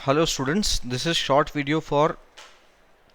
Hello students, this is short video for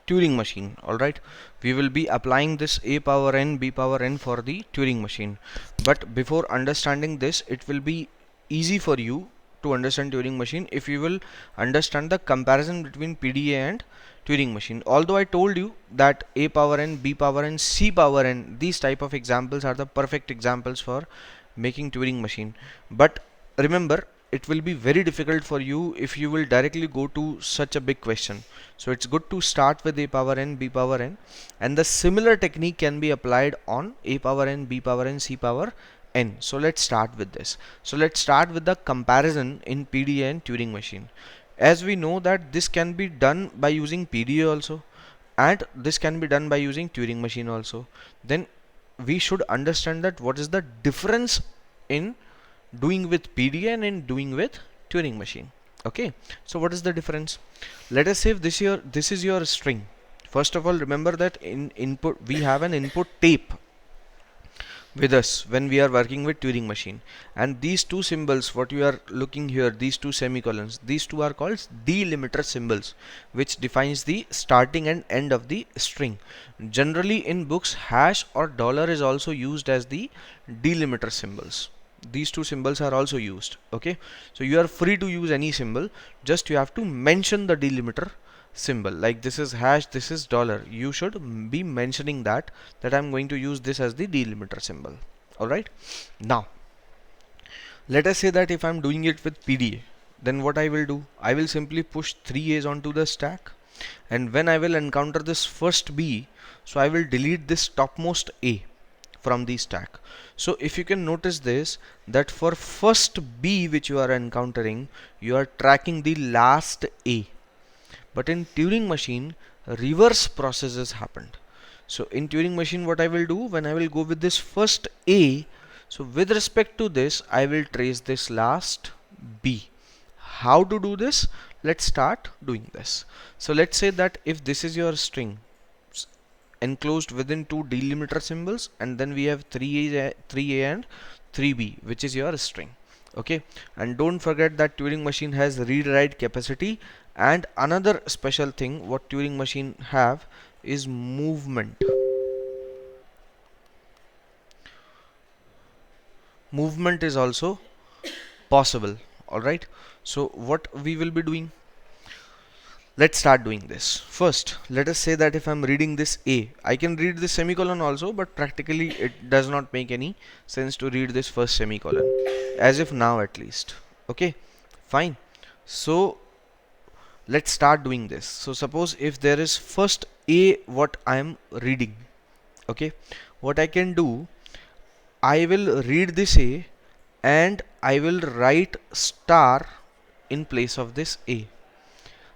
Turing machine. Alright, we will be applying this a power n, b power n for the Turing machine. But before understanding this, it will be easy for you to understand Turing machine if you will understand the comparison between PDA and Turing machine. Although I told you that a power n, b power n, c power n, these type of examples are the perfect examples for making Turing machine. But remember, it will be very difficult for you if you will directly go to such a big question. So it's good to start with a power n, b power n, and the similar technique can be applied on a power n, b power n, c power n. So let's start with this. So let's start with the comparison in PDA and Turing machine. As we know that this can be done by using PDA also, and this can be done by using Turing machine also. Then we should understand that what is the difference in doing with PDA and in doing with Turing machine. Okay, so what is the difference? Let us say if this is your string. First of all, remember that in input we have an input tape with us when we are working with Turing machine, and these two symbols what you are looking here, these two semicolons, these two are called delimiter symbols, which defines the starting and end of the string. Generally in books, hash or dollar is also used as the delimiter symbols. These two symbols are also used. Okay, so you are free to use any symbol, just you have to mention the delimiter symbol. Like this is hash, this is dollar, you should be mentioning that I'm going to use this as the delimiter symbol. Alright, now let us say that if I'm doing it with PDA, then what I will do, I will simply push 3 A's onto the stack, and when I will encounter this first B, so I will delete this topmost A from the stack. So if you can notice this, that for first B which you are encountering, you are tracking the last A. But in Turing machine, reverse processes happened. So in Turing machine, what I will do, when I will go with this first A, so with respect to this, I will trace this last B. How to do this? Let's start doing this. So let's say that if this is your string enclosed within two delimiter symbols, and then we have 3A and 3B, which is your string. Okay, and don't forget that Turing machine has read write capacity, and another special thing what Turing machine have is movement. Movement is also possible. Alright, so what we will be doing, let's start doing this. First, let us say that if I'm reading this A, I can read this semicolon also, but practically it does not make any sense to read this first semicolon, as if now at least. Okay, fine. So let's start doing this. So suppose if there is first A what I am reading, okay, what I can do, I will read this A and I will write star in place of this A.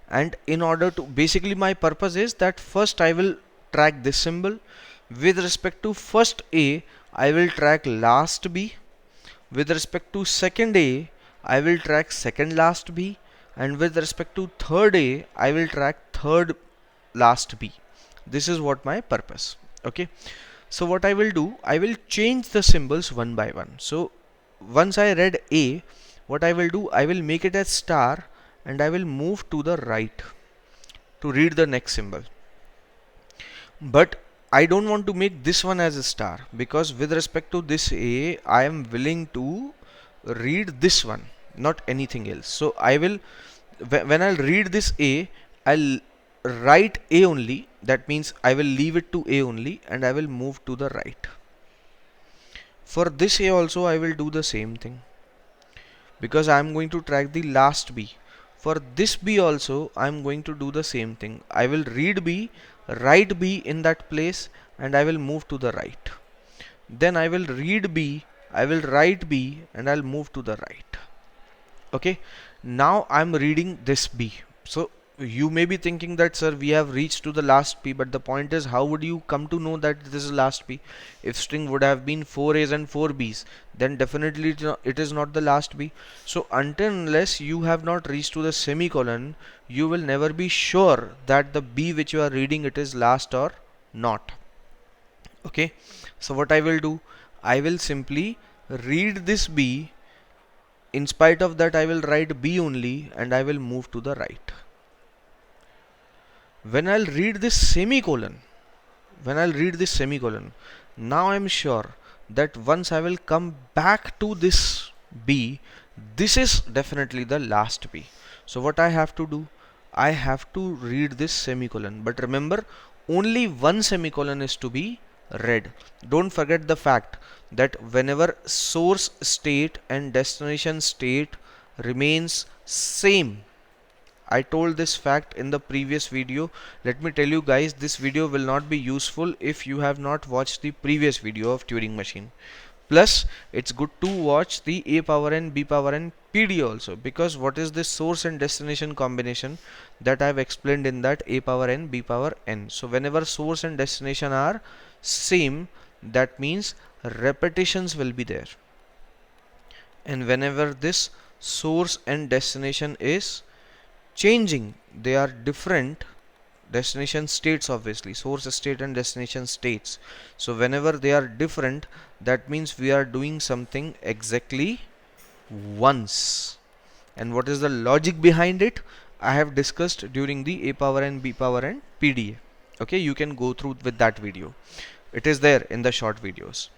And in order to, basically my purpose is that first I will track this symbol, with respect to first A I will track last B, with respect to second A I will track second last B, and with respect to third A I will track third last B. This is what my purpose. Okay, so what I will do, I will change the symbols one by one. So once I read A, what I will do, I will make it as star and I will move to the right to read the next symbol. But I don't want to make this one as a star, because with respect to this A, I am willing to read this one, not anything else. So I will, when I'll read this A, I'll write A only. That means I will leave it to A only and I will move to the right. For this A also I will do the same thing, because I am going to track the last B. For this B also I am going to do the same thing. I will read B, write B in that place, and I will move to the right. Then I will read B, I will write B, and I'll move to the right. Okay, now I'm reading this B. So you may be thinking that, sir, we have reached to the last P, but the point is, how would you come to know that this is last P? If string would have been 4 A's and 4 B's, then definitely it is not the last B. So until unless you have not reached to the semicolon, you will never be sure that the B which you are reading, it is last or not. Okay, so what I will do, I will simply read this B in spite of that I will write B only and I will move to the right. When I'll read this semicolon, now I'm sure that once I will come back to this B, this is definitely the last B. So what I have to do, I have to read this semicolon. But remember, only one semicolon is to be read. Don't forget the fact that whenever source state and destination state remains same, I told this fact in the previous video. Let me tell you guys, this video will not be useful if you have not watched the previous video of Turing machine. Plus, it's good to watch the A power n, B power n, PD also, because what is this source and destination combination that I have explained in that A power n, B power n. So whenever source and destination are same, that means repetitions will be there. And whenever this source and destination is changing, they are different destination states, obviously source state and destination states. So whenever they are different, that means we are doing something exactly once. And what is the logic behind it, I have discussed during the A power n, B power n PDA. Okay, you can go through with that video, it is there in the short videos.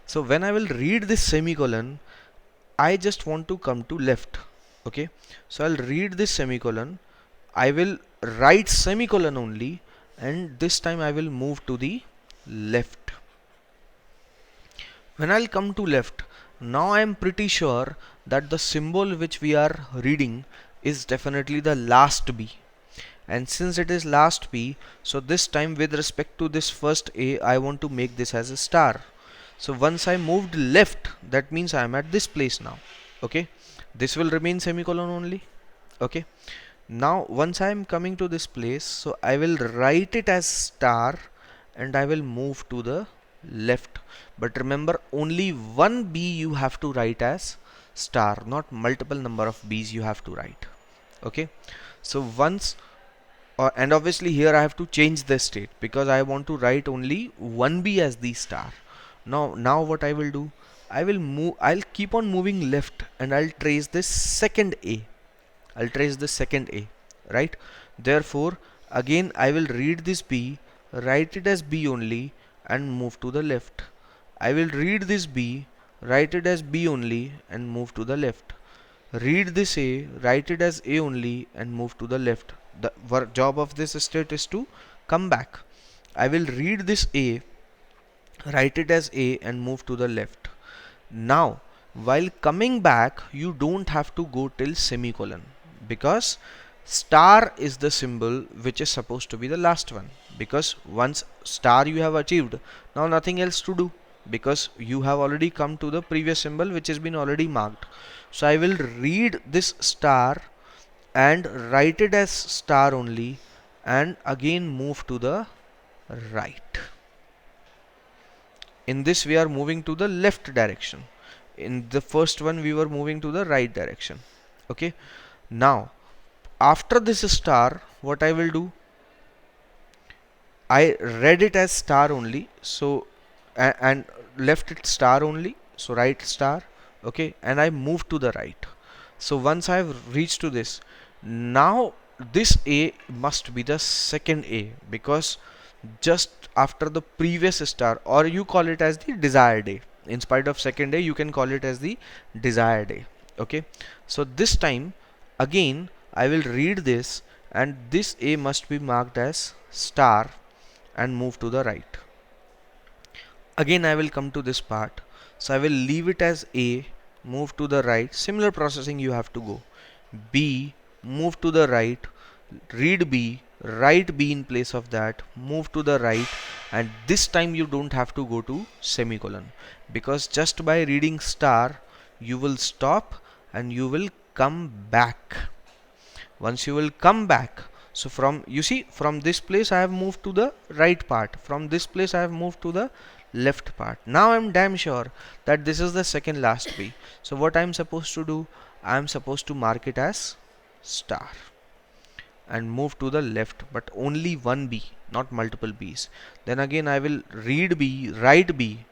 So when I will read this semicolon, I just want to come to left. Okay, so I'll read this semicolon, I will write semicolon only, and this time I will move to the left. When I'll come to left, now I am pretty sure that the symbol which we are reading is definitely the last B. And since it is last B, so this time with respect to this first A, I want to make this as a star. So once I moved left, that means I am at this place now. Okay, this will remain semicolon only. Okay, now once I am coming to this place, so I will write it as star and I will move to the left. But remember, only one B you have to write as star, not multiple number of B's you have to write. Okay, so once and obviously here I have to change the state because I want to write only one B as the star. Now what I will do, I'll keep on moving left and I'll trace this second A. Right? Therefore, again I will read this B, write it as B only and move to the left. I will read this B, write it as B only and move to the left. Read this A, write it as A only and move to the left. The job of this state is to come back. I will read this A, write it as A and move to the left. Now while coming back, you don't have to go till semicolon, because star is the symbol which is supposed to be the last one, because once star you have achieved, now nothing else to do, because you have already come to the previous symbol which has been already marked. So I will read this star and write it as star only and again move to the right. In this we are moving to the left direction. In the first one we were moving to the right direction. Okay, now after this star, what I will do, I read it as star only, so and left it star only, so right star. Okay, and I move to the right. So once I have reached to this, now this A must be the second A, because just after the previous star, or you call it as the desired A, in spite of second A you can call it as the desired A. Okay, so this time again I will read this and this A must be marked as star and move to the right. Again I will come to this part, so I will leave it as A, move to the right. Similar processing you have to go. B, move to the right, read B, write B in place of that, move to the right, and this time you don't have to go to semicolon, because just by reading star you will stop and you will come back. Once you will come back, so from, you see, from this place I have moved to the right part, from this place I have moved to the left part. Now I'm damn sure that this is the second last B. So what I'm supposed to do, I'm supposed to mark it as star and move to the left, but only one B, not multiple B's. Then again I will read B, write B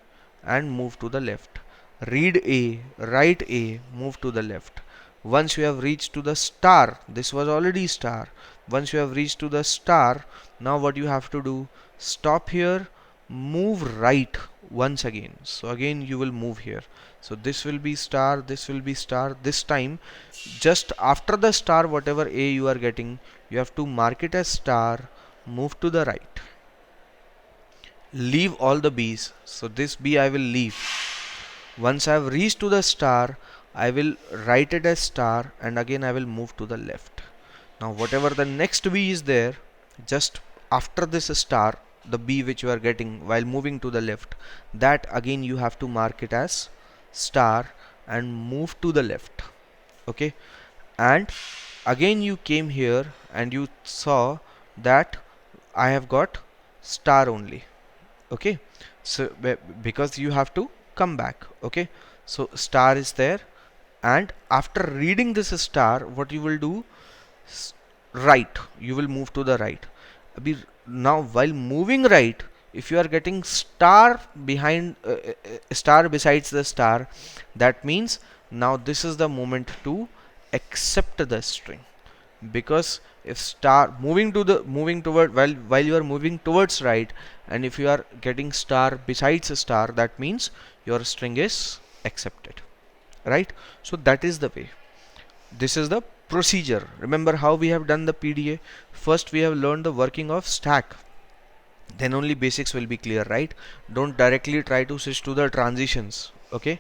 and move to the left. read A, write A, move to the left. Once you have reached to the star, this was already star. Once you have reached to the star, now what you have to do, stop here, move right once again. So again you will move here. So this will be star, this will be star. This time, just after the star, whatever A you are getting, you have to mark it as star, move to the right. Leave all the B's. So this B I will leave. Once I have reached to the star, I will write it as star and again I will move to the left. Now whatever the next B is there, just after this star, the B which you are getting while moving to the left, that again you have to mark it as star and move to the left. Okay, and again you came here and you saw that I have got star only. Okay, so because you have to come back. Okay, so star is there, and after reading this star, what you will do, right, you will move to the right. Now while moving right, if you are getting star behind star besides the star, that means now this is the moment to accept the string, because if star moving toward while you are moving towards right, and if you are getting star besides a star, that means your string is accepted, right? So that is the way. This is the procedure. Remember how we have done the PDA. First we have learned the working of stack, then only basics will be clear, right? Don't directly try to switch to the transitions. Okay,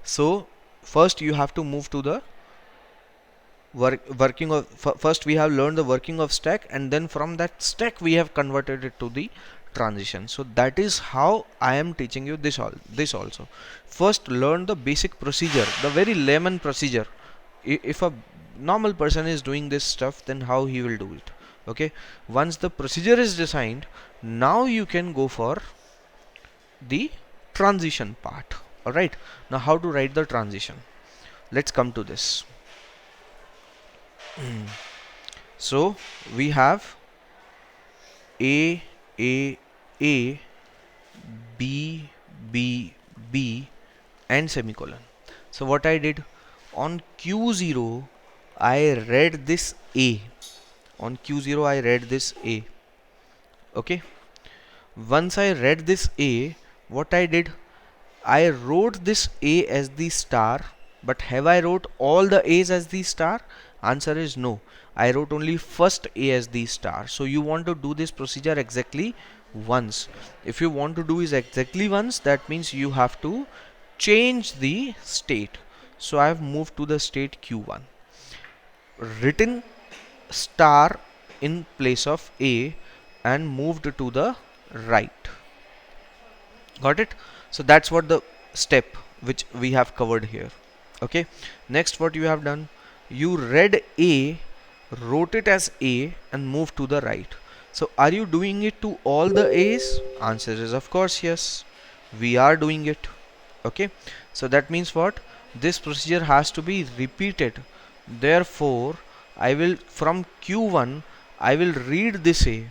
so first you have to move to the working of first we have learned the working of stack, and then from that stack we have converted it to the transition. So that is how I am teaching you this also. First learn the basic procedure, the very layman procedure. If a normal person is doing this stuff, then how he will do it? Okay, once the procedure is designed, now you can go for the transition part. All right, now how to write the transition, let's come to this. So we have A, A, A, B, B, B, and semicolon. So what I did, on Q0 I read this A. On Q0 I read this A. Okay. Once I read this A, what I did, I wrote this A as the star. But have I wrote all the A's as the star? Answer is no. I wrote only first A as the star. So you want to do this procedure exactly once. If you want to do is exactly once, that means you have to change the state. So I have moved to the state Q1, written star in place of A, and moved to the right. Got it? So that's what the step which we have covered here. Okay, next what you have done, you read A, wrote it as A, and moved to the right. So are you doing it to all the A's? Answer is of course yes, we are doing it. Okay, so that means what, this procedure has to be repeated. Therefore I will, from Q1 I will read this A.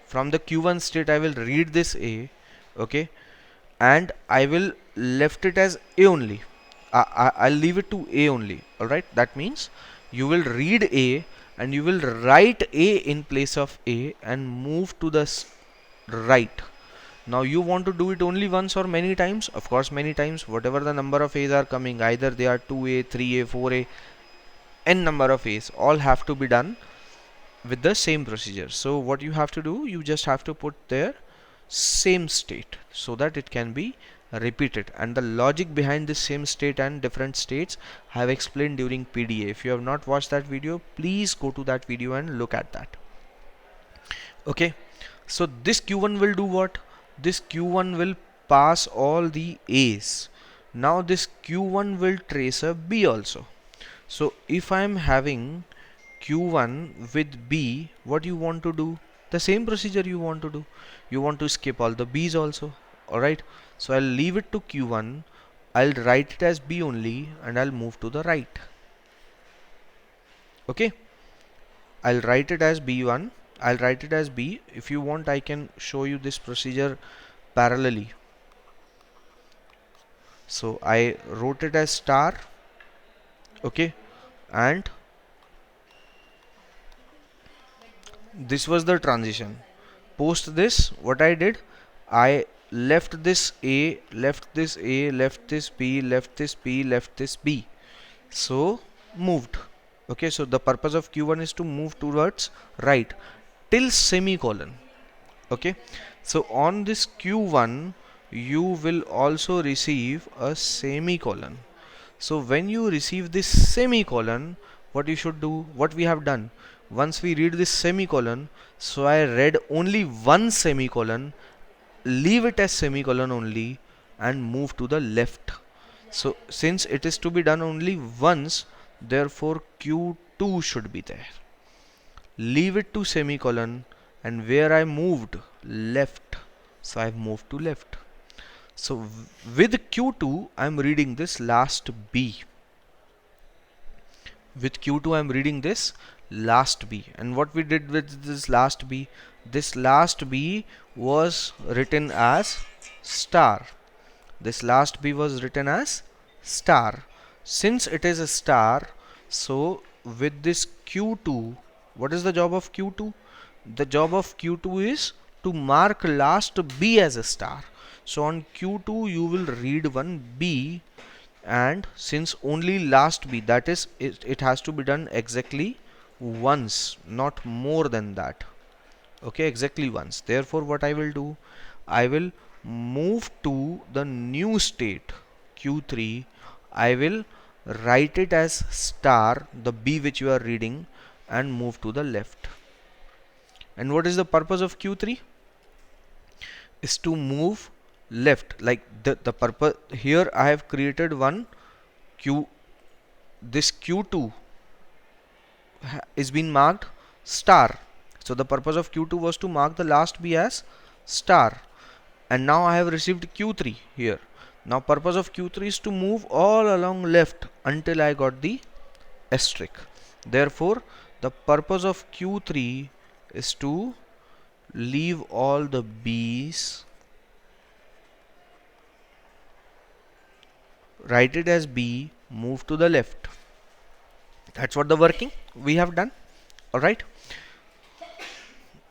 From the Q1 state I will read this A. Okay, and I will left it as A only. I'll leave it to A only. Alright, that means you will read A and you will write A in place of A and move to the right. Now you want to do it only once or many times? Of course many times. Whatever the number of A's are coming, either they are 2A, 3A, 4A, n number of A's, all have to be done with the same procedure. So what you have to do, you just have to put their same state so that it can be repeated, and the logic behind this same state and different states I have explained during PDA. If you have not watched that video, please go to that video and look at that. Okay, so this Q1 will do what? This Q1 will pass all the A's. Now this Q1 will trace a B also. So if I am having Q1 with B, what you want to do? The same procedure you want to do. You want to skip all the B's also. Alright, so I'll leave it to Q1, I'll write it as B only, and I'll move to the right. Okay, I'll write it as B1, I'll write it as B. If you want, I can show you this procedure parallelly. So I wrote it as star, okay, and this was the transition. Post this, what I did, I left this A, left this A, left this B, left this B, left this B. So moved. Okay, so the purpose of Q1 is to move towards right till semicolon. Okay, so on this Q1 you will also receive a semicolon. So when you receive this semicolon, what you should do, what we have done, once we read this semicolon, so I read only one semicolon, leave it as semicolon only, and move to the left. So since it is to be done only once, therefore Q2 should be there. Leave it to semicolon, and where I moved left, so I've moved to left. So with Q2 I'm reading this last B. With Q2 I'm reading this last B. And what we did with this last B, this last B was written as star. This last B was written as star. Since it is a star, so with this Q2, what is the job of Q2? The job of Q2 is to mark last B as a star. So on Q2 you will read one B, and since only last B, that is it has to be done exactly once, not more than that. Okay, exactly once. Therefore what I will do, I will move to the new state Q3. I will write it as star, the B which you are reading, and move to the left. And what is the purpose of Q3? Is to move left. Like the purpose here, I have created one Q, this Q2 is been marked star. So the purpose of Q2 was to mark the last B as star, and now I have received Q3 here. Now purpose of Q3 is to move all along left until I got the asterisk. Therefore the purpose of Q3 is to leave all the B's, write it as B, move to the left. That's what the working we have done. Alright.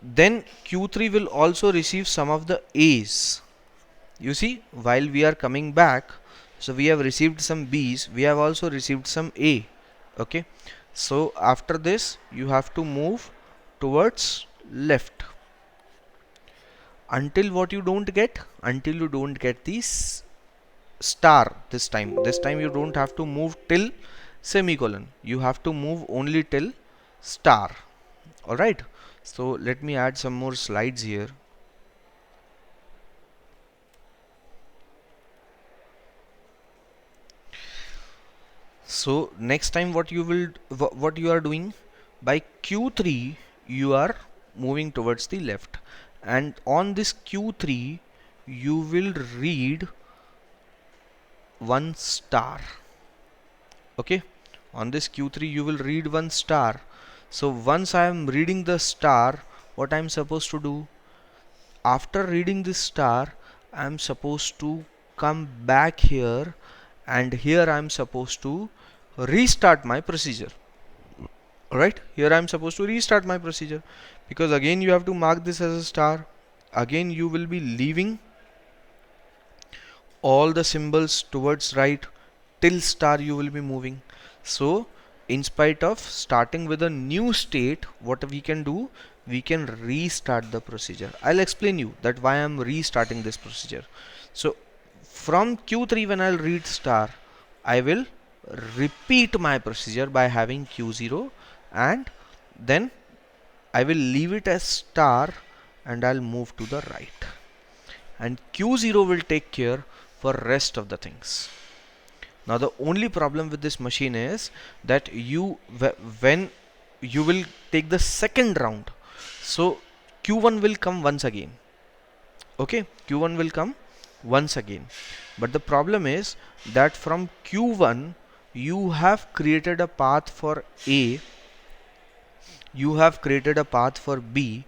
Then Q3 will also receive some of the A's. You see, while we are coming back, so we have received some B's, we have also received some A. Okay, so after this you have to move towards left until what you don't get, until you don't get this star. This time you don't have to move till semicolon, you have to move only till star. Alright, so let me add some more slides here. So next time what you are doing, by Q3 you are moving towards the left, and on this Q3 you will read one star. Okay, on this Q3 you will read one star. So once I am reading the star, what I am supposed to do, after reading this star I am supposed to come back here, and here I am supposed to restart my procedure. Alright, here I am supposed to restart my procedure, because again you have to mark this as a star. Again you will be leaving all the symbols towards right till star you will be moving. So in spite of starting with a new state, what we can do, we can restart the procedure. I'll explain you that why I'm restarting this procedure. So from Q3 when I'll read star, I will repeat my procedure by having Q0, and then I will leave it as star and I'll move to the right, and Q0 will take care for rest of the things. Now the only problem with this machine is that when you will take the second round, so Q1 will come once again. Okay, Q1 will come once again, but the problem is that from Q1 you have created a path for A, you have created a path for B,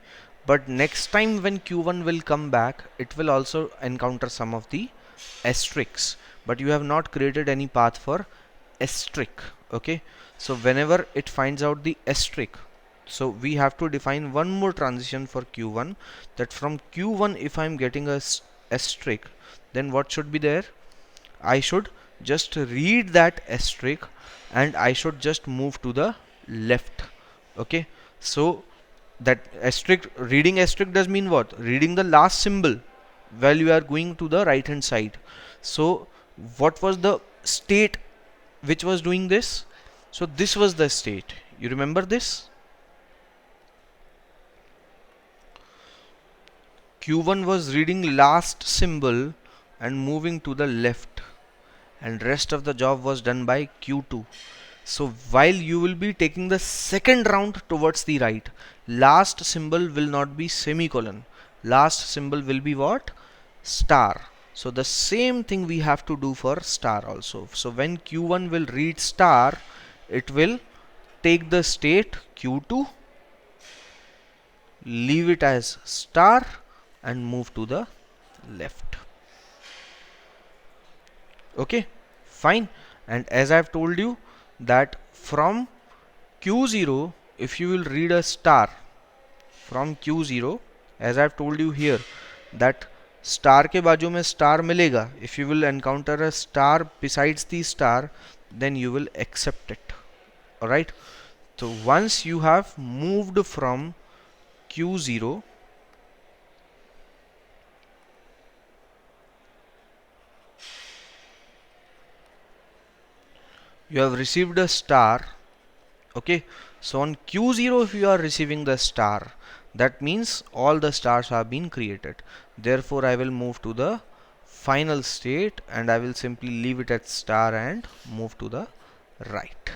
but next time when Q1 will come back, it will also encounter some of the asterisks. but you have not created any path for asterisk. Okay, so whenever it finds out the asterisk, so we have to define one more transition for q1, that from q1 if I'm getting a asterisk, then what should be there? I should just read that asterisk and I should just move to the left. Okay, so that asterisk, reading asterisk does mean what? Reading the last symbol while you are going to the right hand side. So what was the state which was doing this? So this was the state. You remember this? Q1 was reading last symbol and moving to the left, and rest of the job was done by Q2. So while you will be taking the second round towards the right, last symbol will not be semicolon. Last symbol will be what? Star. So the same thing we have to do for star also. So when Q1 will read star, it will take the state Q2, leave it as star and move to the left. Okay, fine. And as I've told you that from Q0, if you will read a star from Q0, as I've told you here that star के बाजू में star मिलेगा, if you will encounter a star besides the star, then you will accept it. Alright, so once you have moved from Q0, you have received a star. Okay, so on Q0 if you are receiving the star, that means all the stars have been created. Therefore I will move to the final state and I will simply leave it at star and move to the right.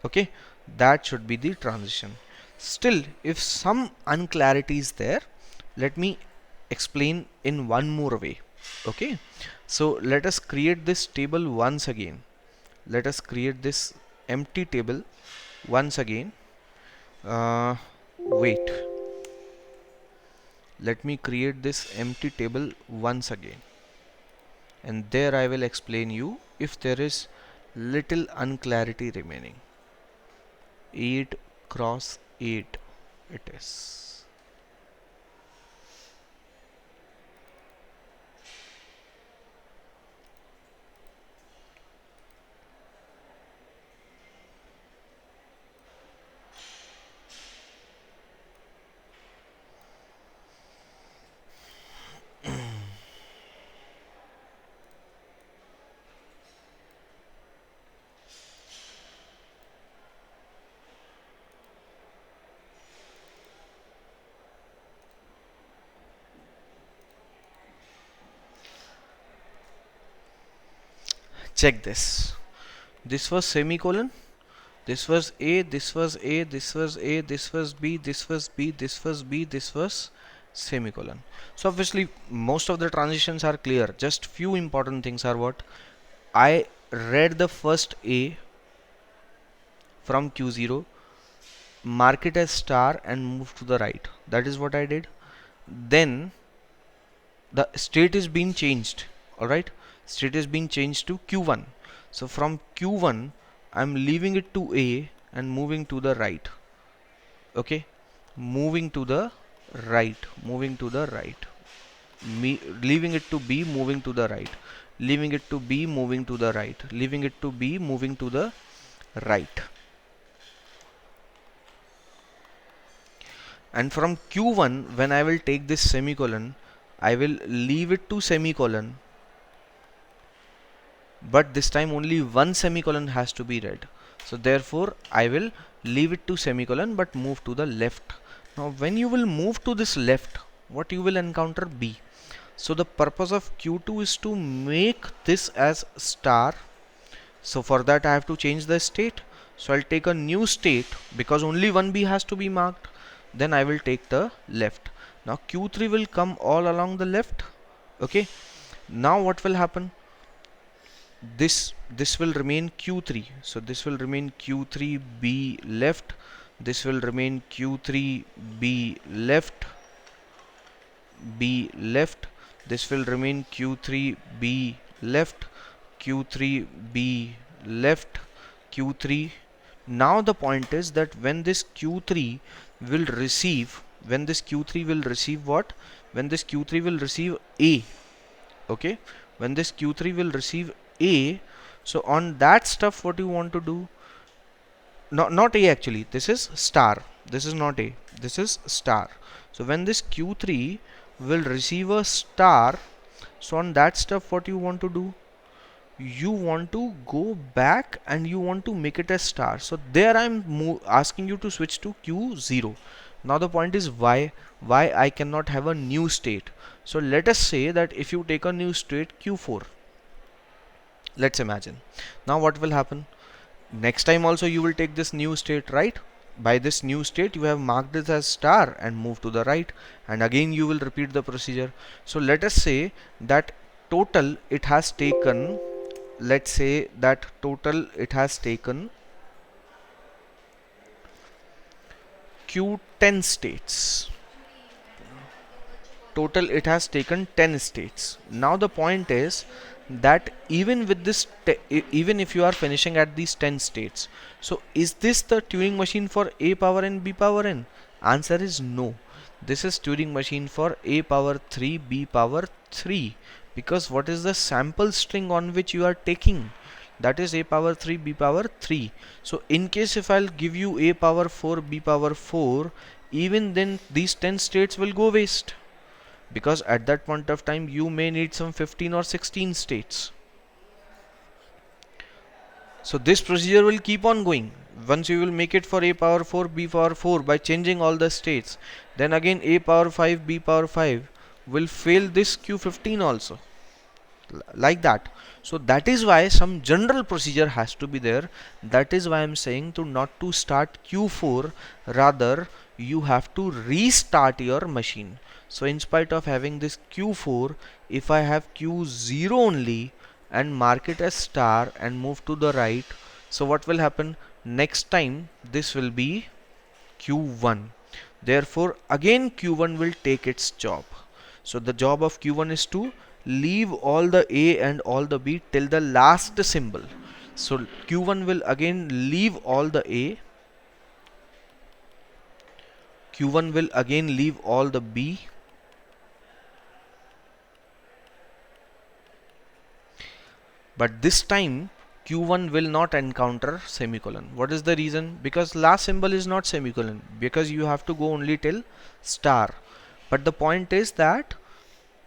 Okay, that should be the transition. Still, if some unclarity is there, let me explain in one more way. Okay, so let us create this table once again. Let us create this empty table once again. Wait, let me create this empty table once again, and there I will explain you if there is little unclarity remaining. 8 cross 8 it is. Check this. This was semicolon. This was A, this was A, this was A, this was B, this was B, this was B, this was semicolon. So obviously most of the transitions are clear. Just few important things are what? I read the first A from Q0, mark it as star and move to the right. That is what I did. Then the state is being changed. Alright, state is being changed to Q1. So from Q1 I'm leaving it to A and moving to the right. Okay, moving to the right, moving to the right. Leaving it to B, moving to the right, leaving it to B, moving to the right, leaving it to B, moving to the right. And from Q1 when I will take this semicolon, I will leave it to semicolon, but this time only one semicolon has to be read. So therefore I will leave it to semicolon but move to the left. Now when you will move to this left, what you will encounter? B. So the purpose of Q2 is to make this as star. So for that I have to change the state. So I'll take a new state because only one B has to be marked. Then I will take the left. Now Q3 will come all along the left. Okay, now what will happen? This will remain Q3, so this will remain Q3 B left, this will remain Q3 B left, B left, this will remain Q3 B left, Q3 be left, Q3. Now the point is that when this Q3 will receive, when this Q3 will receive what? When this Q3 will receive A, okay? When this Q3 will receive A, so on that stuff what you want to do? Not A actually, this is star. This is not A, this is star. So when this Q3 will receive a star, so on that stuff what you want to do? You want to go back and you want to make it a star. So there I'm asking you to switch to Q0. Now the point is why I cannot have a new state. So let us say that if you take a new state Q4, let's imagine. Now what will happen? Next time also you will take this new state, right? By this new state you have marked it as star and move to the right, and again you will repeat the procedure. So let us say that total it has taken, let's say that total it has taken Q10 states. Total it has taken 10 states. Now the point is that even with this even if you are finishing at these 10 states, so is this the Turing machine for A power n, B power n? Answer is no. This is Turing machine for A power 3, B power 3, because what is the sample string on which you are taking? That is A power 3, B power 3. So in case if I'll give you A power 4, B power 4, even then these 10 states will go waste, because at that point of time you may need some 15 or 16 states. So this procedure will keep on going. Once you will make it for A power 4, B power 4 by changing all the states, then again A power 5, B power 5 will fail this Q15 also, like that. So that is why some general procedure has to be there. That is why I'm saying to not to start Q4, rather you have to restart your machine. So in spite of having this Q4, if I have Q0 only and mark it as star and move to the right, so what will happen? Next time this will be Q1. Therefore again Q1 will take its job. So the job of Q1 is to leave all the A and all the B till the last symbol. So Q1 will again leave all the A, Q1 will again leave all the B, but this time Q1 will not encounter semicolon. What is the reason? Because last symbol is not semicolon, because you have to go only till star. But the point is that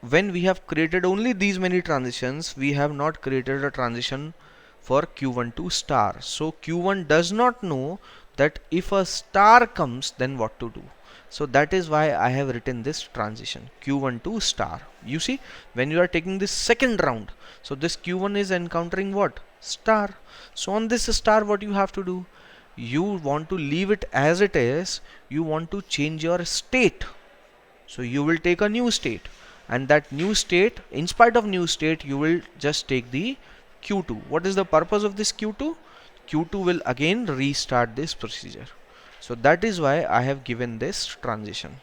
when we have created only these many transitions, we have not created a transition for Q1 to star. So Q1 does not know that if a star comes, then what to do. So that is why I have written this transition Q1 to star. You see, when you are taking this second round, so this Q1 is encountering what? Star. So on this star, what you have to do? You want to leave it as it is. You want to change your state. So you will take a new state, and that new state, in spite of new state, you will just take the Q2. What is the purpose of this Q2? Q2 will again restart this procedure. So that is why I have given this transition.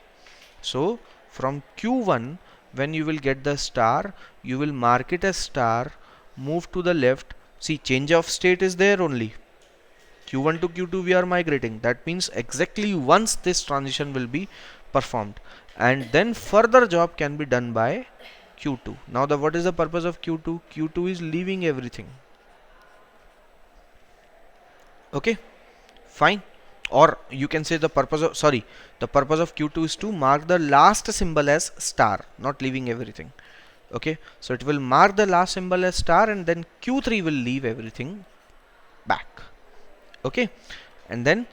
So from Q1, when you will get the star, you will mark it as star, move to the left. See, change of state is there only. Q1 to Q2 we are migrating. That means exactly once this transition will be performed, and then further job can be done by Q2. Now what is the purpose of Q2? Q2 is leaving everything. Okay, fine. Or you can say the purpose of Q2 is to mark the last symbol as star, not leaving everything. Okay, so it will mark the last symbol as star, and then Q3 will leave everything back. Okay, and then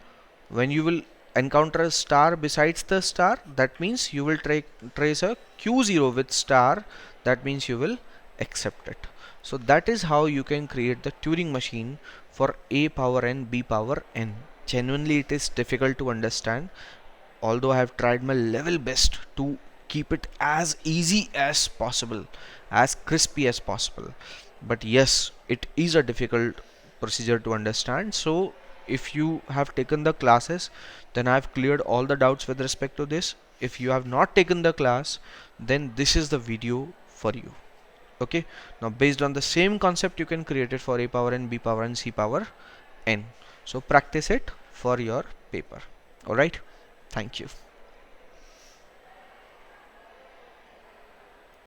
when you will encounter a star besides the star, that means you will trace a Q0 with star. That means you will accept it. So that is how you can create the Turing machine for A power n, B power n. Genuinely it is difficult to understand, although I have tried my level best to keep it as easy as possible, as crispy as possible. But yes, it is a difficult procedure to understand. So if you have taken the classes, then I have cleared all the doubts with respect to this. If you have not taken the class, then this is the video for you. Okay, now based on the same concept you can create it for a power n, b power n, c power n. So practice it for your paper. All right, thank you.